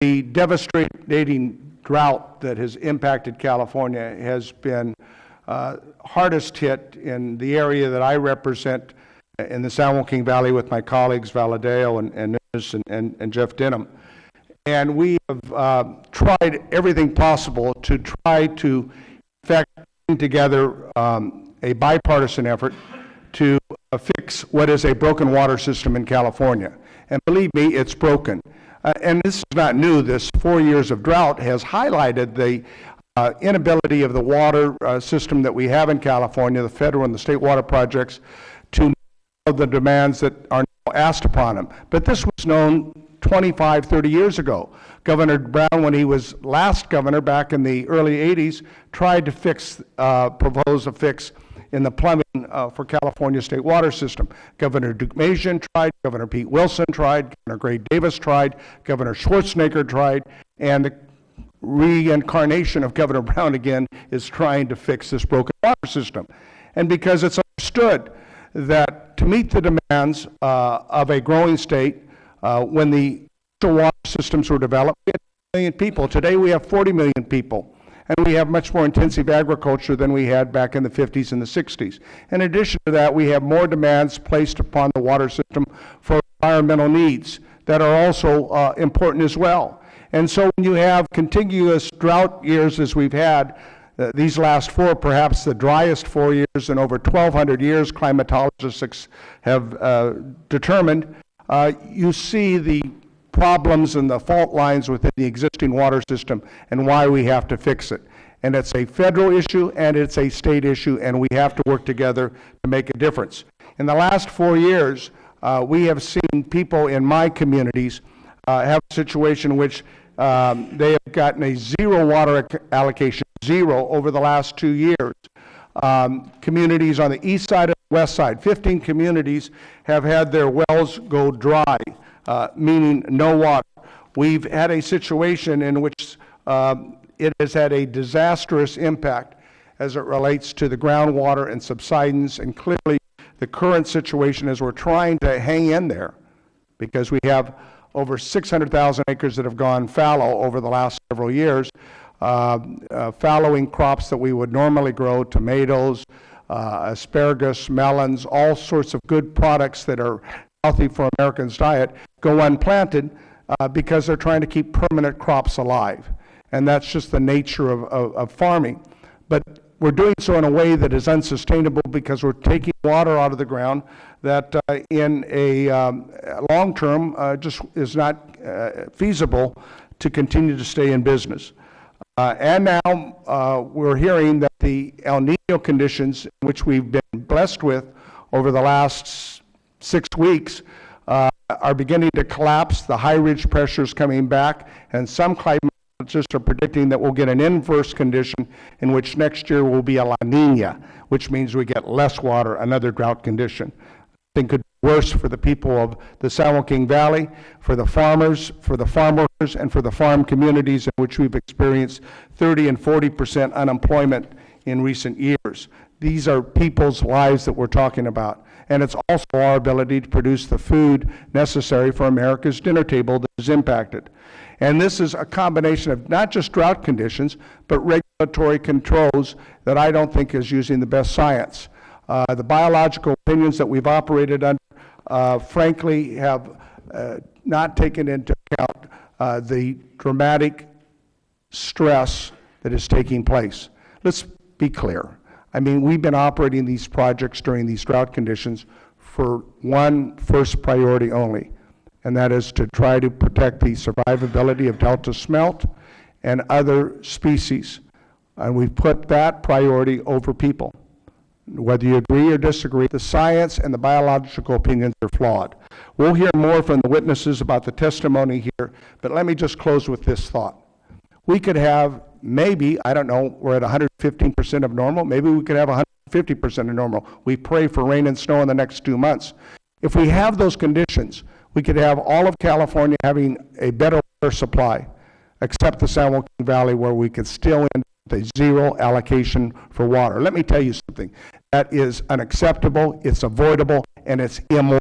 The devastating drought that has impacted California has been hardest hit in the area that I represent in the San Joaquin Valley with my colleagues Valadeo and Jeff Denham. And we have tried everything possible to try to effect together a bipartisan effort to fix what is a broken water system in California. And believe me, it's broken. And this is not new. This 4 years of drought has highlighted the inability of the water system that we have in California, the federal and the state water projects, to meet the demands that are now asked upon them. But this was known 25, 30 years ago. Governor Brown, when he was last governor back in the early 80s, tried to propose a fix in the plumbing for California state water system. Governor Duke Majan tried, Governor Pete Wilson tried, Governor Gray Davis tried, Governor Schwarzenegger tried, and the reincarnation of Governor Brown again is trying to fix this broken water system. And because it's understood that to meet the demands of a growing state, when the water systems were developed, we had 2 million people. Today we have 40 million people. And we have much more intensive agriculture than we had back in the 50s and the 60s. In addition to that, we have more demands placed upon the water system for environmental needs that are also important as well. And so when you have contiguous drought years as we've had, these last 4, perhaps the driest 4 years in over 1,200 years, climatologists have determined, you see the problems and the fault lines within the existing water system and why we have to fix it. And it's a federal issue and it's a state issue, and we have to work together to make a difference. In the last 4 years, we have seen people in my communities have a situation in which they have gotten a zero water allocation, zero, over the last 2 years. Communities on the east side and west side, 15 communities have had their wells go dry, meaning no water. We've had a situation in which it has had a disastrous impact as it relates to the groundwater and subsidence, and clearly the current situation is we're trying to hang in there because we have over 600,000 acres that have gone fallow over the last several years, fallowing crops that we would normally grow, tomatoes, asparagus, melons, all sorts of good products that are healthy for Americans' diet, go unplanted because they're trying to keep permanent crops alive. And that's just the nature of farming. But we're doing so in a way that is unsustainable because we're taking water out of the ground that in a long term just is not feasible to continue to stay in business. And now we're hearing that the El Nino conditions, which we've been blessed with over the last 6 weeks, are beginning to collapse. The high ridge pressure is coming back, and some climatologists are predicting that we'll get an inverse condition in which next year will be a La Nina, which means we get less water, another drought condition. I think could be worse for the people of the San Joaquin Valley, for the farmers, for the farm workers, and for the farm communities in which we've experienced 30 and 40% unemployment in recent years. These are people's lives that we're talking about. And it's also our ability to produce the food necessary for America's dinner table that is impacted. And this is a combination of not just drought conditions, but regulatory controls that I don't think is using the best science. The biological opinions that we've operated under, frankly, have not taken into account the dramatic stress that is taking place. Let's be clear. I mean, we've been operating these projects during these drought conditions for one first priority only, and that is to try to protect the survivability of Delta smelt and other species. And we've put that priority over people. Whether you agree or disagree, the science and the biological opinions are flawed. We'll hear more from the witnesses about the testimony here, but let me just close with this thought. We could have maybe, I don't know, we're at 115% of normal, maybe we could have 150% of normal. We pray for rain and snow in the next 2 months. If we have those conditions, we could have all of California having a better water supply, except the San Joaquin Valley, where we could still end with a zero allocation for water. Let me tell you something. That is unacceptable, it's avoidable, and it's immoral.